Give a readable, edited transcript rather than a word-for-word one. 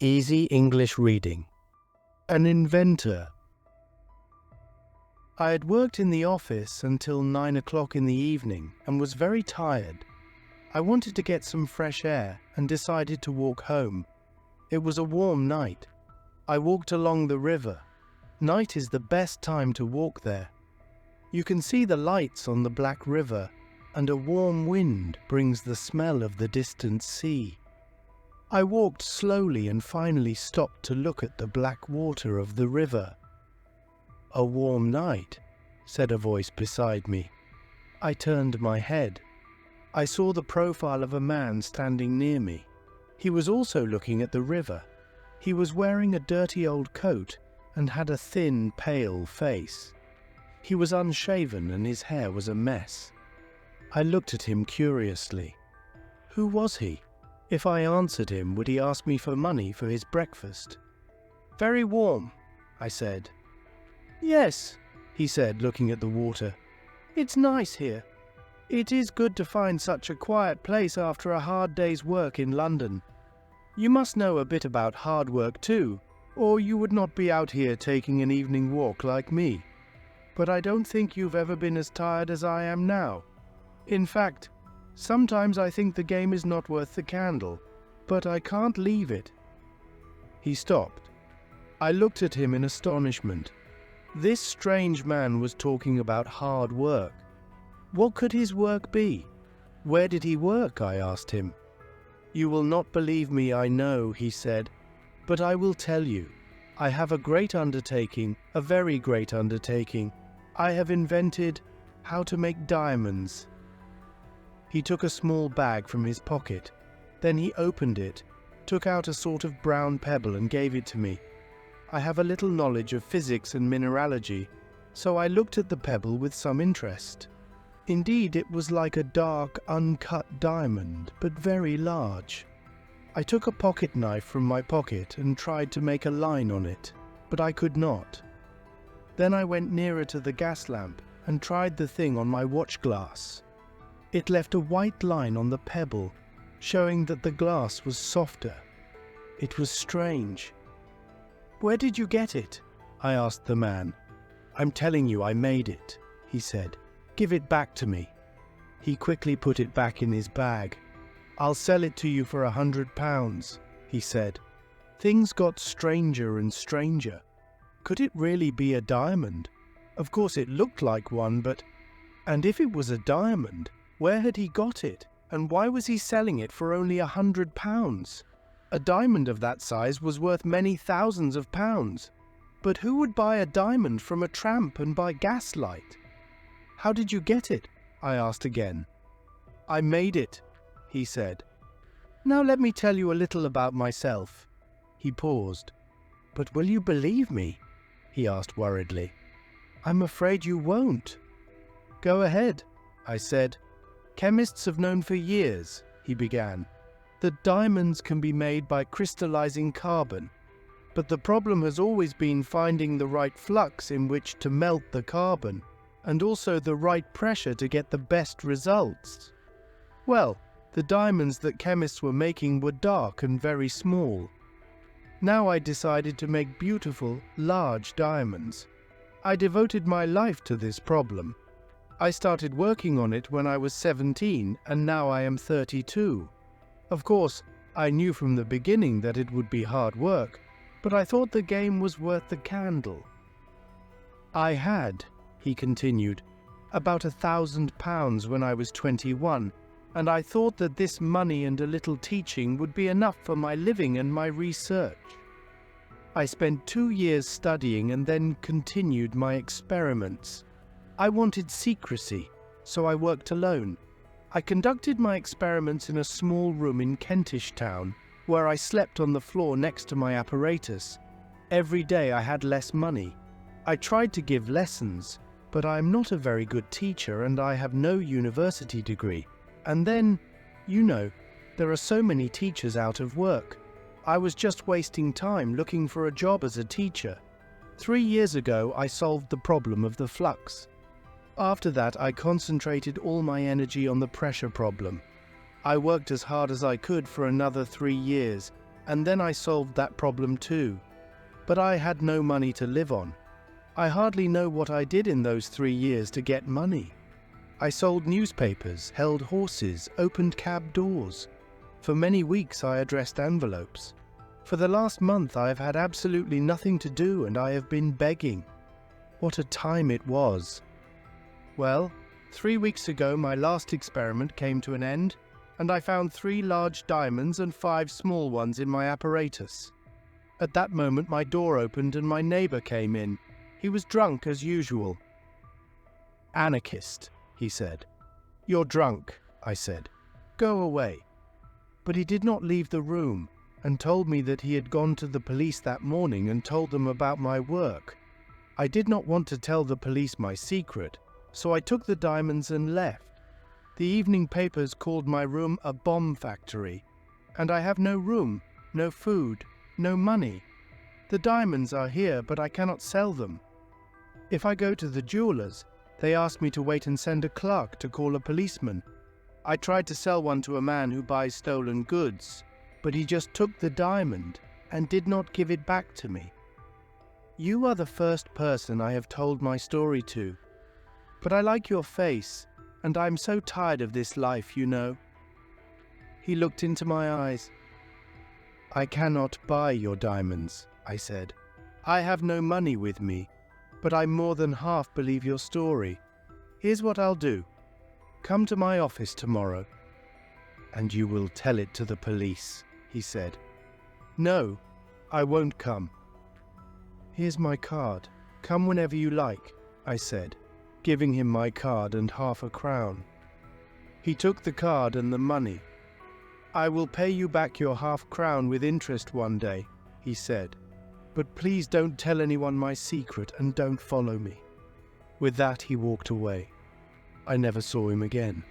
Easy English Reading. An inventor. I had worked in the office until 9 o'clock in the evening and was very tired. I wanted to get some fresh air and decided to walk home. It was a warm night. I walked along the river. Night is the best time to walk there. You can see the lights on the black river, and a warm wind brings the smell of the distant sea. I walked slowly and finally stopped to look at the black water of the river. "A warm night," said a voice beside me. I turned my head. I saw the profile of a man standing near me. He was also looking at the river. He was wearing a dirty old coat and had a thin, pale face. He was unshaven and his hair was a mess. I looked at him curiously. Who was he? If I answered him, would he ask me for money for his breakfast? "Very warm," I said. "Yes," he said, looking at the water. "It's nice here. It is good to find such a quiet place after a hard day's work in London. You must know a bit about hard work too, or you would not be out here taking an evening walk like me. But I don't think you've ever been as tired as I am now. In fact, sometimes I think the game is not worth the candle, but I can't leave it." He stopped. I looked at him in astonishment. This strange man was talking about hard work. What could his work be? Where did he work? I asked him. "You will not believe me, I know," he said, "but I will tell you. I have a great undertaking, a very great undertaking. I have invented how to make diamonds." He took a small bag from his pocket. Then he opened it, took out a sort of brown pebble and gave it to me. I have a little knowledge of physics and mineralogy, so I looked at the pebble with some interest. Indeed, it was like a dark, uncut diamond, but very large. I took a pocket knife from my pocket and tried to make a line on it, but I could not. Then I went nearer to the gas lamp and tried the thing on my watch glass. It left a white line on the pebble, showing that the glass was softer. It was strange. "Where did you get it?" I asked the man. "I'm telling you, I made it," he said. "Give it back to me." He quickly put it back in his bag. "I'll sell it to you for £100, he said. Things got stranger and stranger. Could it really be a diamond? Of course it looked like one, but... And if it was a diamond, where had he got it, and why was he selling it for only £100? A diamond of that size was worth many thousands of pounds. But who would buy a diamond from a tramp and by gaslight? "How did you get it?" I asked again. "I made it," he said. "Now let me tell you a little about myself." He paused. "But will you believe me?" he asked worriedly. "I'm afraid you won't." "Go ahead," I said. "Chemists have known for years," he began, "that diamonds can be made by crystallizing carbon. But the problem has always been finding the right flux in which to melt the carbon, and also the right pressure to get the best results. Well, the diamonds that chemists were making were dark and very small. Now I decided to make beautiful, large diamonds. I devoted my life to this problem. I started working on it when I was 17, and now I am 32. Of course, I knew from the beginning that it would be hard work, but I thought the game was worth the candle. I had," he continued, "about £1,000 when I was 21, and I thought that this money and a little teaching would be enough for my living and my research. I spent 2 years studying and then continued my experiments. I wanted secrecy, so I worked alone. I conducted my experiments in a small room in Kentish Town, where I slept on the floor next to my apparatus. Every day I had less money. I tried to give lessons, but I am not a very good teacher and I have no university degree. And then, you know, there are so many teachers out of work. I was just wasting time looking for a job as a teacher. 3 years ago I solved the problem of the flux. After that I concentrated all my energy on the pressure problem. I worked as hard as I could for another 3 years, and then I solved that problem too. But I had no money to live on. I hardly know what I did in those 3 years to get money. I sold newspapers, held horses, opened cab doors. For many weeks I addressed envelopes. For the last month I have had absolutely nothing to do, and I have been begging. What a time it was. Well, 3 weeks ago my last experiment came to an end, and I found 3 large diamonds and 5 small ones in my apparatus. At that moment my door opened and my neighbor came in. He was drunk as usual. "Anarchist," he said. "You're drunk," I said. "Go away." But he did not leave the room, and told me that he had gone to the police that morning and told them about my work. I did not want to tell the police my secret, so I took the diamonds and left. The evening papers called my room a bomb factory, and I have no room, no food, no money. The diamonds are here, but I cannot sell them. If I go to the jewelers, they ask me to wait and send a clerk to call a policeman. I tried to sell one to a man who buys stolen goods, but he just took the diamond and did not give it back to me. You are the first person I have told my story to, but I like your face, and I'm so tired of this life, you know. He looked into my eyes. "I cannot buy your diamonds," I said. "I have no money with me, but I more than half believe your story. Here's what I'll do. Come to my office tomorrow." "And you will tell it to the police," he said. "No, I won't come." "Here's my card. Come whenever you like," I said, giving him my card and half a crown. He took the card and the money. "I will pay you back your half-crown with interest one day," he said. "But please don't tell anyone my secret and don't follow me." With that he walked away. I never saw him again.